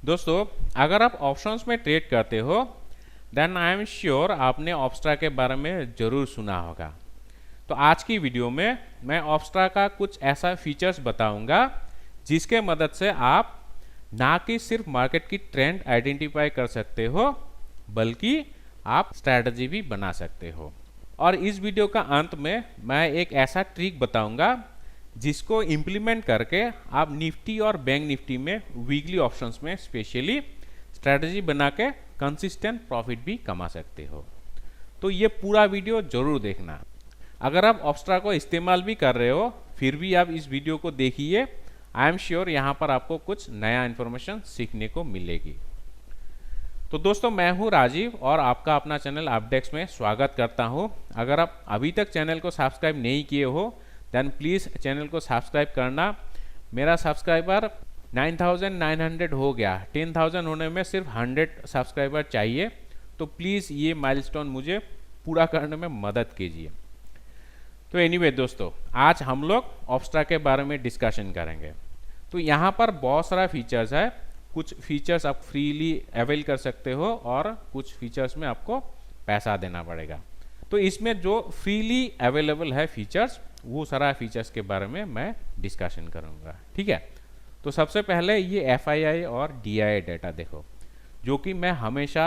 दोस्तों, अगर आप ऑप्शंस में ट्रेड करते हो देन आई एम श्योर आपने ऑप्स्ट्रा के बारे में ज़रूर सुना होगा। तो आज की वीडियो में मैं ऑप्स्ट्रा का कुछ ऐसा फीचर्स बताऊंगा जिसके मदद से आप ना कि सिर्फ मार्केट की ट्रेंड आइडेंटिफाई कर सकते हो बल्कि आप स्ट्रैटेजी भी बना सकते हो। और इस वीडियो का अंत में मैं एक ऐसा ट्रिक बताऊंगा जिसको इम्प्लीमेंट करके आप निफ्टी और बैंक निफ्टी में वीकली ऑप्शंस में स्पेशली स्ट्रैटेजी बना के कंसिस्टेंट प्रॉफिट भी कमा सकते हो। तो ये पूरा वीडियो जरूर देखना। अगर आप ऑप्स्ट्रा को इस्तेमाल भी कर रहे हो फिर भी आप इस वीडियो को देखिए, आई एम श्योर यहाँ पर आपको कुछ नया इन्फॉर्मेशन सीखने को मिलेगी। तो दोस्तों, मैं हूँ राजीव और आपका अपना चैनल अपडेक्स में स्वागत करता हूँ। अगर आप अभी तक चैनल को सब्सक्राइब नहीं किए हो देन प्लीज़ चैनल को सब्सक्राइब करना। मेरा सब्सक्राइबर 9,900 हो गया, 10,000 होने में सिर्फ 100 सब्सक्राइबर चाहिए। तो प्लीज़ ये माइलस्टोन मुझे पूरा करने में मदद कीजिए। तो एनीवे दोस्तों, आज हम लोग ऑप्स्ट्रा के बारे में डिस्कशन करेंगे। तो यहाँ पर बहुत सारा फीचर्स है। कुछ फीचर्स आप फ्रीली अवेल कर सकते हो और कुछ फीचर्स में आपको पैसा देना पड़ेगा। तो इसमें जो फ्रीली अवेलेबल है फीचर्स, वो सारा फीचर्स के बारे में मैं डिस्कशन करूँगा, ठीक है। तो सबसे पहले ये FII और DII डेटा देखो, जो कि मैं हमेशा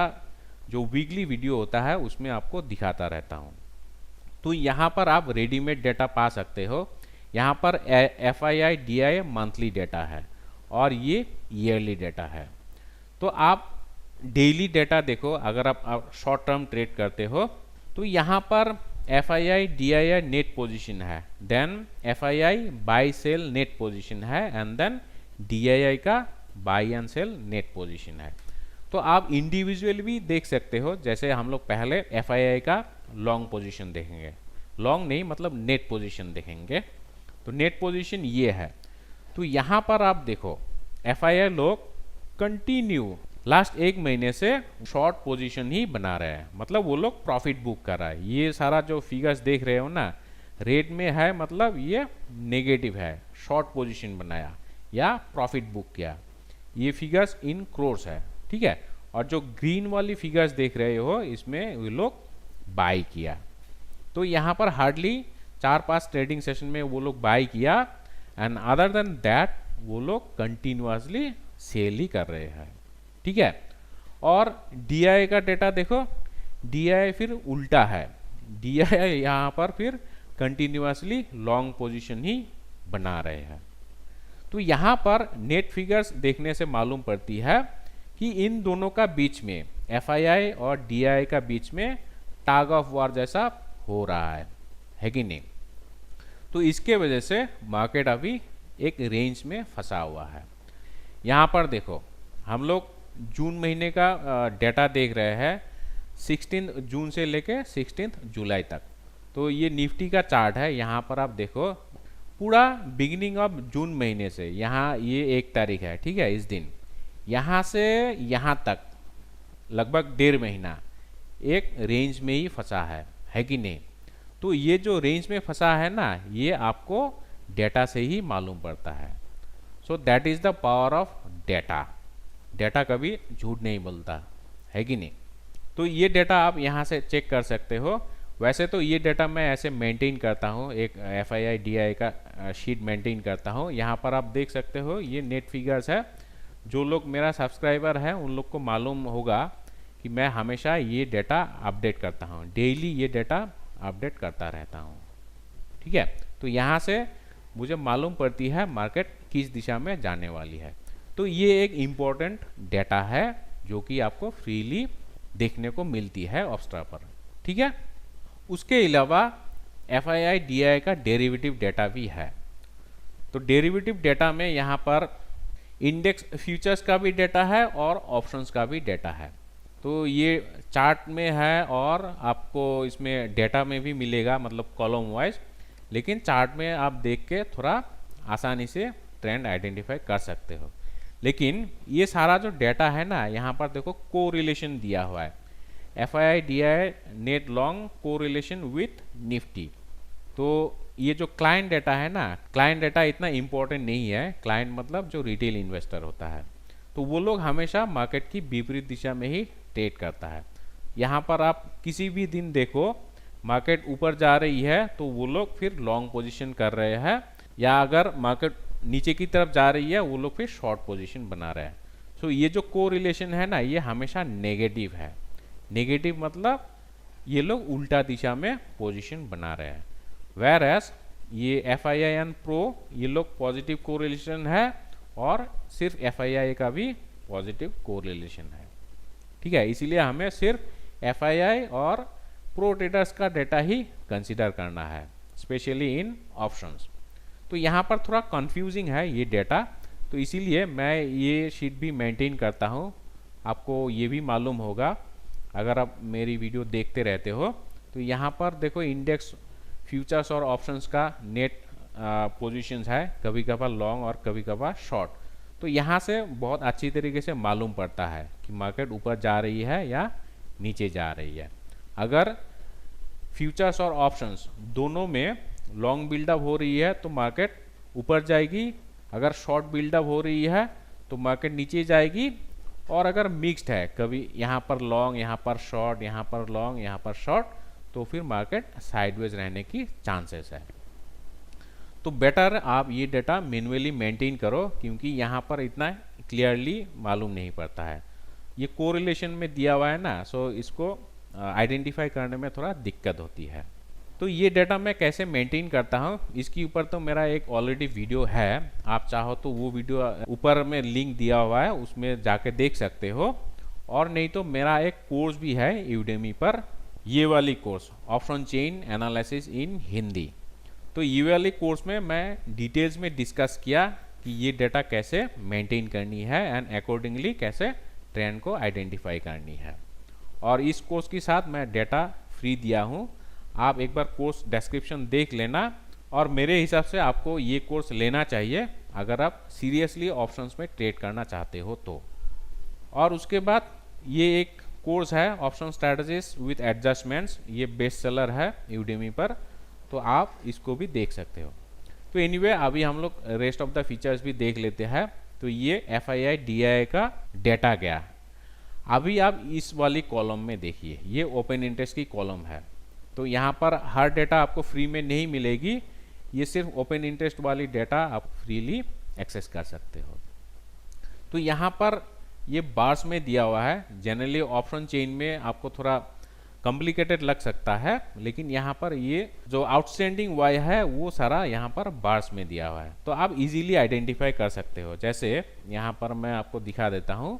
जो वीकली वीडियो होता है उसमें आपको दिखाता रहता हूँ। तो यहाँ पर आप रेडीमेड डेटा पा सकते हो। यहाँ पर FII DII मंथली डेटा है और ये ईयरली डेटा है। तो आप डेली डेटा देखो, अगर आप शॉर्ट टर्म ट्रेड करते हो तो यहाँ पर FII DII नेट पोजीशन है, then FII buy sell net position है एंड देन DII का buy and sell net position है। तो आप इंडिविजुअल भी देख सकते हो। जैसे हम लोग पहले FII का लॉन्ग पोजीशन देखेंगे, लॉन्ग नहीं मतलब नेट पोजीशन देखेंगे। तो नेट पोजीशन ये है। तो यहाँ पर आप देखो FII लोग कंटिन्यू लास्ट एक महीने से शॉर्ट पोजीशन ही बना रहे हैं, मतलब वो लोग प्रॉफिट बुक कर रहा है। ये सारा जो फिगर्स देख रहे हो ना, रेड में है मतलब ये नेगेटिव है, शॉर्ट पोजीशन बनाया या प्रॉफिट बुक किया। ये फिगर्स इन क्रोर्स है, ठीक है। और जो ग्रीन वाली फिगर्स देख रहे हो इसमें वो लोग बाई किया। तो यहाँ पर हार्डली 4-5 ट्रेडिंग सेशन में वो लोग बाई किया एंड अदर देन दैट वो लोग कंटिन्यूसली सेल ही कर रहे हैं, ठीक है। और DII का डेटा देखो, DII फिर उल्टा है। DII यहाँ पर फिर कंटिन्यूसली लॉन्ग पोजीशन ही बना रहे हैं। तो यहाँ पर नेट फिगर्स देखने से मालूम पड़ती है कि इन दोनों का बीच में FII और DII का बीच में टग ऑफ वार जैसा हो रहा है कि नहीं। तो इसके वजह से मार्केट अभी एक रेंज में फंसा हुआ है। यहाँ पर देखो, हम लोग जून महीने का डेटा देख रहे हैं 16 जून से लेके 16 जुलाई तक। तो ये निफ्टी का चार्ट है। यहाँ पर आप देखो पूरा बिगिनिंग ऑफ जून महीने से, यहाँ ये 1 तारीख है, ठीक है, इस दिन यहाँ से यहाँ तक लगभग 1.5 महीना एक रेंज में ही फंसा है कि नहीं। तो ये जो रेंज में फंसा है ना, ये आपको डेटा से ही मालूम पड़ता है। So that is the power of data. Data कभी झूठ नहीं बोलता, है कि नहीं। तो ये डेटा आप यहाँ से चेक कर सकते हो। वैसे तो ये डेटा मैं ऐसे मेंटेन करता हूँ, एक FII DII का शीट मेंटेन करता हूँ। यहाँ पर आप देख सकते हो ये नेट फिगर्स है। जो लोग मेरा सब्सक्राइबर है उन लोग को मालूम होगा कि मैं हमेशा ये डेटा अपडेट करता हूँ, डेली ये डेटा अपडेट करता रहता हूँ, ठीक है। तो यहाँ से मुझे मालूम पड़ती है मार्केट किस दिशा में जाने वाली है। तो ये एक इम्पोर्टेंट डेटा है जो कि आपको फ्रीली देखने को मिलती है ऑप्स्ट्रा पर, ठीक है। उसके अलावा FII DII का डेरिवेटिव डेटा भी है। तो डेरिवेटिव डेटा में यहाँ पर इंडेक्स फ्यूचर्स का भी डेटा है और ऑप्शंस का भी डेटा है। तो ये चार्ट में है और आपको इसमें डेटा में भी मिलेगा, मतलब कॉलम वाइज। लेकिन चार्ट में आप देख के थोड़ा आसानी से ट्रेंड आइडेंटिफाई कर सकते हो। लेकिन ये सारा जो डेटा है ना, यहाँ पर देखो कोरिलेशन दिया हुआ है, FII DII net long correlation with Nifty. तो ये जो क्लाइंट डेटा है ना, क्लाइंट डेटा इतना इम्पोर्टेंट नहीं है। क्लाइंट मतलब जो रिटेल इन्वेस्टर होता है। तो वो लोग हमेशा मार्केट की विपरीत दिशा में ही ट्रेड करता है। यहाँ पर आप किसी भी दिन देखो मार्केट ऊपर जा रही है तो वो लोग फिर लॉन्ग पोजीशन कर रहे हैं, या अगर मार्केट नीचे की तरफ जा रही है वो लोग फिर शॉर्ट पोजीशन बना रहे हैं। सो ये जो कोरिलेशन है ना, ये हमेशा नेगेटिव है। नेगेटिव मतलब ये लोग उल्टा दिशा में पोजीशन बना रहे हैं। वेयर एज ये FII एंड प्रो ये लोग पॉजिटिव कोरिलेशन है, और सिर्फ FII का भी पॉजिटिव कोरिलेशन है। ठीक है, इसीलिए हमें सिर्फ FII और प्रो ट्रेडर्स का डेटा ही कंसीडर करना है, स्पेशली इन ऑप्शंस। तो यहाँ पर थोड़ा कंफ्यूजिंग है ये डेटा, तो इसीलिए मैं ये शीट भी मेंटेन करता हूँ। आपको ये भी मालूम होगा अगर आप मेरी वीडियो देखते रहते हो, तो यहाँ पर देखो इंडेक्स फ्यूचर्स और ऑप्शंस का नेट पोजीशंस है, कभी कभार लॉन्ग और कभी कभार शॉर्ट। तो यहाँ से बहुत अच्छी तरीके से मालूम पड़ता है कि मार्केट ऊपर जा रही है या नीचे जा रही है। अगर फ्यूचर्स और ऑप्शंस दोनों में लॉन्ग बिल्डअप हो रही है तो मार्केट ऊपर जाएगी, अगर शॉर्ट बिल्डअप हो रही है तो मार्केट नीचे जाएगी, और अगर मिक्स्ड है, कभी यहाँ पर लॉन्ग, यहाँ पर शॉर्ट, यहाँ पर लॉन्ग, यहाँ पर शॉर्ट, तो फिर मार्केट साइडवेज रहने की चांसेस है। तो बेटर आप ये डाटा मैन्युअली मेंटेन करो, क्योंकि यहाँ पर इतना क्लियरली मालूम नहीं पड़ता है। ये कोरिलेशन में दिया हुआ है ना, सो इसको आइडेंटिफाई करने में थोड़ा दिक्कत होती है। तो ये डाटा मैं कैसे मेंटेन करता हूँ, इसके ऊपर तो मेरा एक ऑलरेडी वीडियो है, आप चाहो तो वो वीडियो ऊपर में लिंक दिया हुआ है, उसमें जाके देख सकते हो। और नहीं तो मेरा एक कोर्स भी है यूडेमी पर, ये वाली course option chain analysis in Hindi. तो ये वाली कोर्स में मैं डिटेल्स में डिस्कस किया कि ये डाटा कैसे मेंटेन करनी है एंड अकॉर्डिंगली कैसे ट्रेंड को आइडेंटिफाई करनी है। और इस कोर्स के साथ मैं डाटा फ्री दिया हूँ, आप एक बार कोर्स डिस्क्रिप्शन देख लेना। और मेरे हिसाब से आपको ये कोर्स लेना चाहिए अगर आप सीरियसली ऑप्शंस में ट्रेड करना चाहते हो तो। और उसके बाद ये एक कोर्स है ऑप्शन स्ट्रैटेजीज विद एडजस्टमेंट्स, ये बेस्ट सेलर है यूडेमी पर, तो आप इसको भी देख सकते हो। तो एनीवे अभी हम लोग रेस्ट ऑफ द फीचर्स भी देख लेते हैं। तो ये FII DII का डेटा गया। अभी आप इस वाली कॉलम में देखिए, ये ओपन इंटरेस्ट की कॉलम है। तो यहाँ पर हर डेटा आपको फ्री में नहीं मिलेगी, ये सिर्फ ओपन इंटरेस्ट वाली डेटा आप फ्रीली एक्सेस कर सकते हो। तो यहाँ पर ये बार्स में दिया हुआ है। जनरली ऑप्शन चेन में आपको थोड़ा कॉम्प्लिकेटेड लग सकता है, लेकिन यहाँ पर ये जो आउटस्टैंडिंग वाई है वो सारा यहाँ पर बार्स में दिया हुआ है, तो आप इजीली आइडेंटिफाई कर सकते हो। जैसे यहाँ पर मैं आपको दिखा देता हूँ,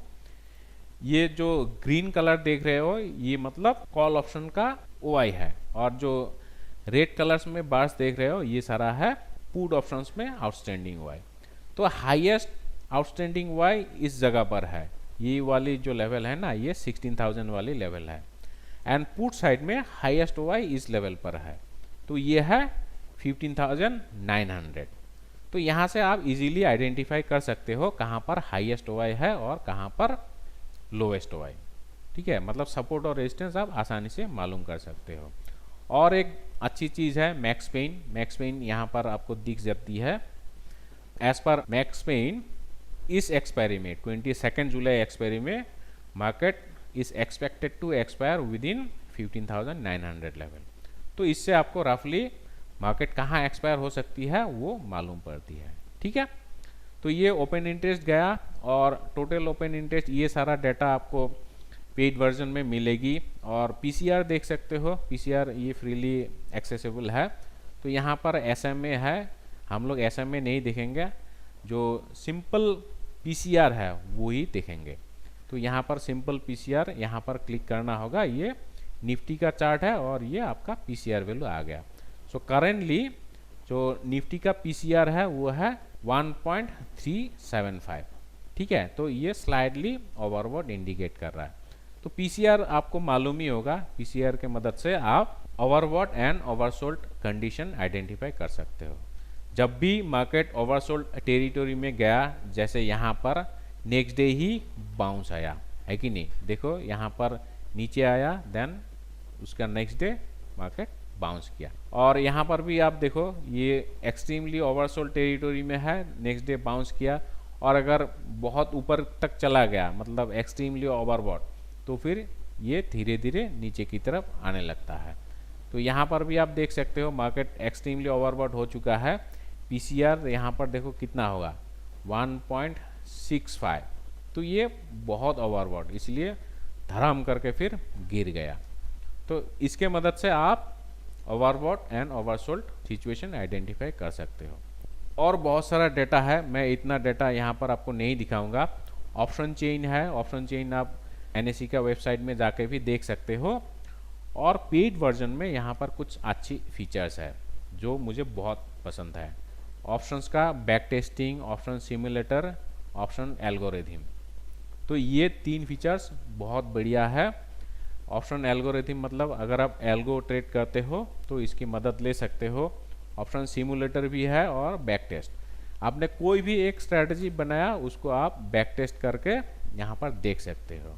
ये जो ग्रीन कलर देख रहे हो ये मतलब कॉल ऑप्शन का OI है, और जो रेड कलर्स में बार्स देख रहे हो ये सारा है पुट ऑप्शंस में आउटस्टैंडिंग OI। तो हाईएस्ट आउटस्टैंडिंग OI इस जगह पर है, ये वाली जो लेवल है ना, ये 16,000 वाली लेवल है, एंड पुट साइड में हाईएस्ट OI इस लेवल पर है, तो ये है 15,900। तो यहाँ से आप इजीली आइडेंटिफाई कर सकते हो कहाँ पर हाईएस्ट OI है और कहाँ पर लोएस्ट OI। ठीक है, मतलब सपोर्ट और रेजिस्टेंस आप आसानी से मालूम कर सकते हो। और एक अच्छी चीज़ है मैक्स पेन। मैक्स पेन यहाँ पर आपको दिख जाती है। एज पर मैक्स पेन इस एक्सपायरी में 22 जुलाई एक्सपायरी में market is expected to expire within 15,900 level. तो इससे आपको रफली मार्केट कहाँ एक्सपायर हो सकती है वो मालूम पड़ती है। ठीक है, तो ये ओपन इंटरेस्ट गया, और टोटल ओपन इंटरेस्ट ये सारा डाटा आपको पेड वर्जन में मिलेगी। और PCR देख सकते हो, PCR ये फ्रीली एक्सेसिबल है। तो यहाँ पर SMA है, हम लोग SMA नहीं देखेंगे, जो सिंपल PCR है वो ही देखेंगे। तो यहाँ पर सिंपल PCR यहाँ पर क्लिक करना होगा, ये निफ्टी का चार्ट है और ये आपका PCR वैल्यू आ गया। सो करेंटली जो निफ्टी का PCR है वो है 1.375। ठीक है, तो ये स्लाइडली ओवरबॉट इंडिकेट कर रहा है। तो PCR आपको मालूम ही होगा, PCR के मदद से आप overbought and oversold condition identify कर सकते हो। जब भी मार्केट ओवरसोल्ड टेरिटोरी में गया, जैसे यहाँ पर नेक्स्ट डे ही बाउंस आया है कि नहीं, देखो यहाँ पर नीचे आया, देन उसका नेक्स्ट डे मार्केट बाउंस किया। और यहाँ पर भी आप देखो ये एक्सट्रीमली ओवरसोल्ड टेरिटोरी में है, नेक्स्ट डे बाउंस किया, और अगर बहुत ऊपर तक चला गया मतलब एक्सट्रीमली ओवरबॉट, तो फिर ये धीरे धीरे नीचे की तरफ आने लगता है। तो यहाँ पर भी आप देख सकते हो मार्केट एक्सट्रीमली ओवरबॉट हो चुका है। पीसीआर यहाँ पर देखो कितना होगा 1.65, तो ये बहुत ओवरबॉट, इसलिए धड़ाम करके फिर गिर गया। तो इसके मदद से आप overbought and oversold situation identify कर सकते हो। और बहुत सारा डेटा है, मैं इतना डेटा यहाँ पर आपको नहीं दिखाऊंगा। ऑप्शन चेन है, ऑप्शन चेन आप एनएसई का वेबसाइट में जाके भी देख सकते हो। और पेड वर्जन में यहाँ पर कुछ अच्छी फीचर्स है जो मुझे बहुत पसंद है। ऑप्शंस का back testing, option simulator, option algorithm, तो ये 3 फीचर्स बहुत बढ़िया है। ऑप्शन एल्गोरिथम मतलब अगर आप एल्गो ट्रेड करते हो तो इसकी मदद ले सकते हो। ऑप्शन सिमुलेटर भी है और बैक टेस्ट, आपने कोई भी एक स्ट्रैटेजी बनाया उसको आप बैक टेस्ट करके यहाँ पर देख सकते हो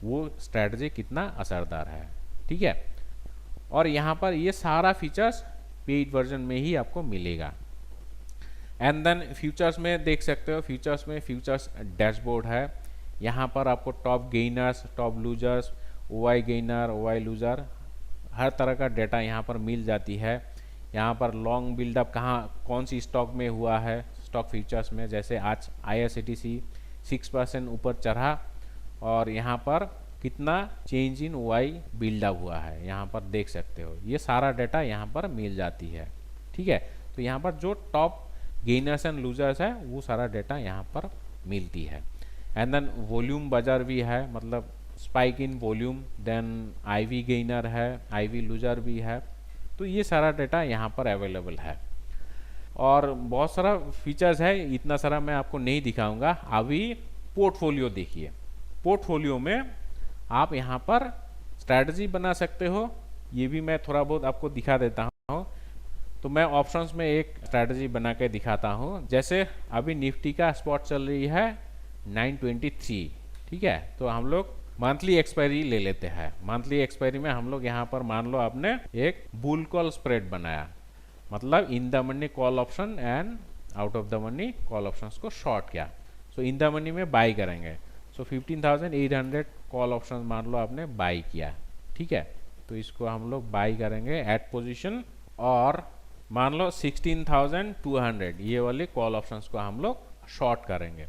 वो स्ट्रैटेजी कितना असरदार है, ठीक है। और यहाँ पर ये सारा फीचर्स पेड वर्जन में ही आपको मिलेगा। एंड देन फ्यूचर्स में देख सकते हो, फ्यूचर्स में फ्यूचर्स डैशबोर्ड है। यहाँ पर आपको top gainers, top losers, OI gainer, OI loser, हर तरह का डेटा यहाँ पर मिल जाती है। यहाँ पर लॉन्ग बिल्डअप कहाँ कौन सी स्टॉक में हुआ है, स्टॉक फ्यूचर्स में, जैसे आज IRCTC 6% ऊपर चढ़ा और यहाँ पर कितना चेंज इन ओवाई बिल्डअप हुआ है यहाँ पर देख सकते हो। ये सारा डेटा यहाँ पर मिल जाती है, ठीक है। तो यहाँ पर जो टॉप गेनर्स एंड लूजर्स है वो सारा डेटा यहाँ पर मिलती है। एंड देन वॉल्यूम बाजार भी है, मतलब spike in volume, then IV gainer है, आईवी लूजर भी है। तो ये सारा डेटा यहाँ पर अवेलेबल है और बहुत सारा फीचर्स है, इतना सारा मैं आपको नहीं दिखाऊंगा। अभी पोर्टफोलियो देखिए, पोर्टफोलियो में आप यहाँ पर स्ट्रैटेजी बना सकते हो, ये भी मैं थोड़ा बहुत आपको दिखा देता हूँ। तो मैं ऑप्शंस में एक स्ट्रैटेजी बना के दिखाता हूँ। जैसे अभी निफ्टी का स्पॉट चल रही है 923, ठीक है। तो हम लोग मंथली एक्सपायरी ले लेते हैं। मंथली एक्सपायरी में हम लोग यहाँ पर मान लो आपने एक बुल कॉल स्प्रेड बनाया, मतलब in the money call option and out of the money call options को शॉर्ट किया। सो इन द मनी में बाई करेंगे। सो 15,800 कॉल ऑप्शन मान लो आपने बाई किया, ठीक है। तो इसको हम लोग बाई करेंगे एट पोजीशन और मान लो 16,200 ये वाले कॉल ऑप्शंस को हम लोग शॉर्ट करेंगे।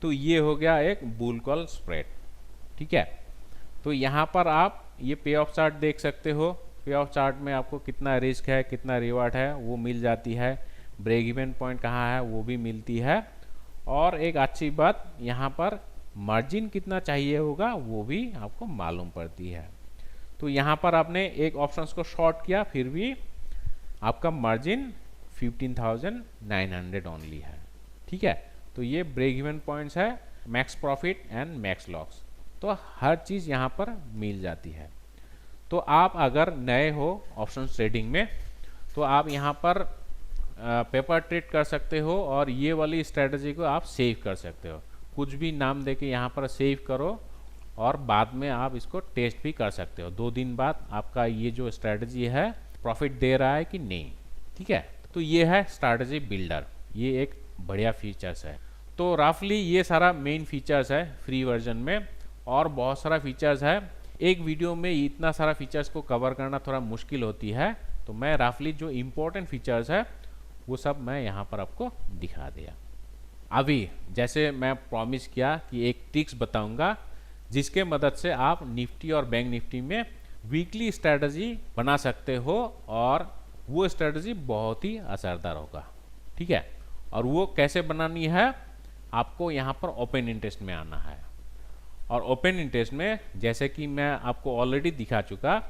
तो ये हो गया एक बुल कॉल स्प्रेड, ठीक है। तो यहाँ पर आप ये पे ऑफ चार्ट देख सकते हो। पे ऑफ चार्ट में आपको कितना रिस्क है कितना रिवार्ड है वो मिल जाती है, ब्रेक इवन पॉइंट कहाँ है वो भी मिलती है। और एक अच्छी बात यहाँ पर मार्जिन कितना चाहिए होगा वो भी आपको मालूम पड़ती है। तो यहाँ पर आपने एक ऑप्शंस को शॉर्ट किया फिर भी आपका मार्जिन 15,900 ओनली है, ठीक है। तो ये ब्रेक इवन पॉइंट्स है, max profit and max loss, तो हर चीज़ यहाँ पर मिल जाती है। तो आप अगर नए हो ऑप्शन ट्रेडिंग में तो आप यहाँ पर पेपर ट्रेड कर सकते हो और ये वाली स्ट्रेटजी को आप सेव कर सकते हो। कुछ भी नाम देके यहाँ पर सेव करो और बाद में आप इसको टेस्ट भी कर सकते हो। 2 दिन बाद आपका ये जो स्ट्रेटजी है प्रॉफिट दे रहा है कि नहीं, ठीक है। तो ये है स्ट्रैटेजी बिल्डर, ये एक बढ़िया फीचर्स है। तो रफली ये सारा मेन फीचर्स है फ्री वर्जन में, और बहुत सारा फीचर्स है। एक वीडियो में इतना सारा फीचर्स को कवर करना थोड़ा मुश्किल होती है, तो मैं रफली जो इम्पोर्टेंट फीचर्स है वो सब मैं यहाँ पर आपको दिखा दिया। अभी जैसे मैं प्रॉमिस किया कि एक ट्रिक्स बताऊंगा जिसके मदद से आप निफ्टी और बैंक निफ्टी में वीकली स्ट्रेटजी बना सकते हो और वो स्ट्रेटजी बहुत ही असरदार होगा, ठीक है। और वो कैसे बनानी है, आपको यहाँ पर ओपन इंटरेस्ट में आना है। और ओपन इंटरेस्ट में जैसे कि मैं आपको ऑलरेडी दिखा चुका,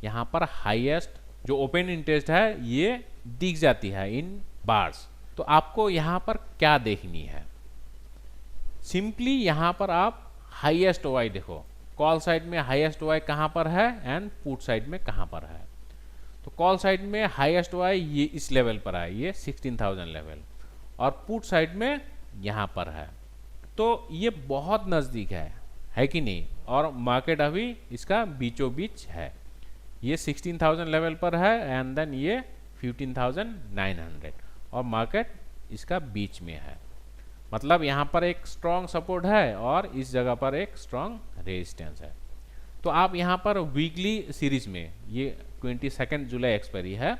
यहाँ पर हाईएस्ट जो ओपन इंटरेस्ट है ये दिख जाती है इन बार्स। तो आपको यहाँ पर क्या देखनी है, सिंपली यहाँ पर आप हाईएस्ट ओआई देखो। कॉल साइड में हाईएस्ट ओआई कहाँ पर है एंड पुट साइड में कहाँ पर है। तो कॉल साइड में हाईएस्ट ओआई ये इस लेवल पर है, ये 16,000 लेवल, और पुट साइड में यहाँ पर है। तो ये बहुत नज़दीक है कि नहीं। और मार्केट अभी इसका बीचों बीच है, ये 16,000 लेवल पर है एंड देन ये 15,900 और मार्केट इसका बीच में है। मतलब यहाँ पर एक स्ट्रॉन्ग सपोर्ट है और इस जगह पर एक स्ट्रॉन्ग रेजिस्टेंस है। तो आप यहाँ पर वीकली सीरीज में, ये 22 जुलाई एक्सपायरी है,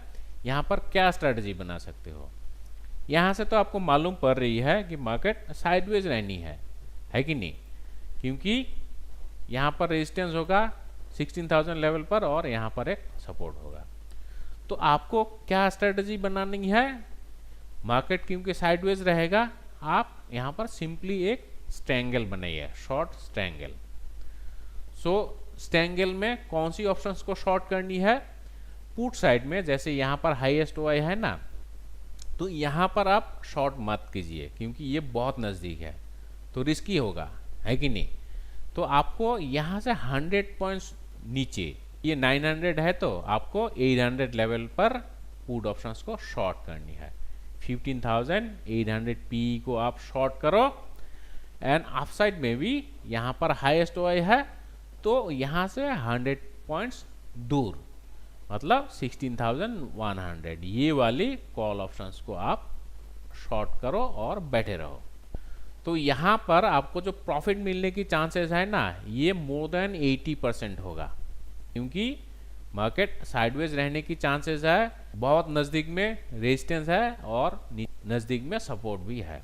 यहाँ पर क्या स्ट्रेटजी बना सकते हो। यहाँ से तो आपको मालूम पड़ रही है कि मार्केट साइडवेज रहनी है कि नहीं, क्योंकि यहाँ पर रेजिस्टेंस होगा 16,000 लेवल पर और यहाँ पर एक सपोर्ट होगा। तो आपको क्या स्ट्रेटजी बनानी है, मार्केट क्योंकि साइडवेज रहेगा, आप यहाँ पर सिंपली एक स्ट्रैंगल बनाइए, शॉर्ट स्ट्रैंगल। सो स्ट्रैंगल में कौन सी ऑप्शंस को शॉर्ट करनी है, पुट साइड में, जैसे यहाँ पर हाईएस्ट ओआई है ना, तो यहाँ पर आप शॉर्ट मत कीजिए क्योंकि ये बहुत नज़दीक है, तो रिस्की होगा, है कि नहीं। तो आपको यहाँ से 100 पॉइंट्स नीचे, ये 900 है, तो आपको 800 लेवल पर पुट ऑप्शंस को शॉर्ट करनी है। 15,800 पी को आप शॉर्ट करो, एंड अपसाइड में भी यहाँ पर हाईएस्ट ओआई है, तो यहाँ से 100 पॉइंट्स दूर, मतलब 16,100, ये वाली कॉल ऑप्शंस को आप शॉर्ट करो और बैठे रहो। तो यहाँ पर आपको जो प्रॉफिट मिलने की चांसेस है ना, ये मोर देन 80% होगा, क्योंकि मार्केट साइडवेज रहने की चांसेस है, बहुत नज़दीक में रेजिस्टेंस है और नज़दीक में सपोर्ट भी है।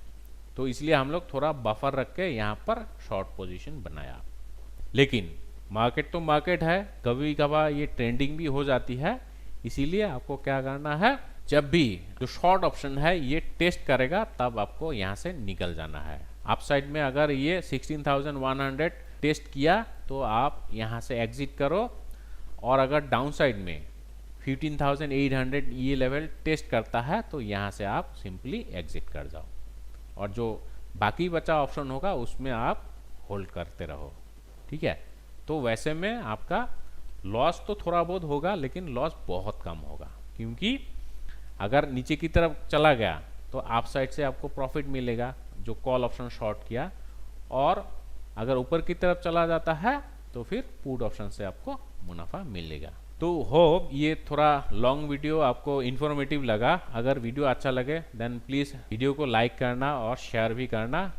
तो इसलिए हम लोग थोड़ा बफर रख के यहाँ पर शॉर्ट पोजीशन बनाया। लेकिन मार्केट तो मार्केट है, कभी कभार ये ट्रेंडिंग भी हो जाती है, इसीलिए आपको क्या करना है, जब भी जो शॉर्ट ऑप्शन है ये टेस्ट करेगा तब आपको यहाँ से निकल जाना है। अपसाइड में अगर ये 16,100 टेस्ट किया तो आप यहाँ से एग्जिट करो, और अगर डाउन साइड में 15,800 ये लेवल टेस्ट करता है तो यहाँ से आप सिंपली एग्जिट कर जाओ, और जो बाकी बचा ऑप्शन होगा उसमें आप होल्ड करते रहो, ठीक है। तो वैसे में आपका लॉस तो थोड़ा बहुत होगा, लेकिन लॉस बहुत कम होगा, क्योंकि अगर नीचे की तरफ चला गया तो आप साइड से आपको प्रॉफिट मिलेगा जो कॉल ऑप्शन शॉर्ट किया, और अगर ऊपर की तरफ चला जाता है तो फिर पुट ऑप्शन से आपको मुनाफा मिलेगा। तो होप ये थोड़ा लॉन्ग वीडियो आपको इन्फॉर्मेटिव लगा। अगर वीडियो अच्छा लगे देन प्लीज़ वीडियो को लाइक करना और शेयर भी करना।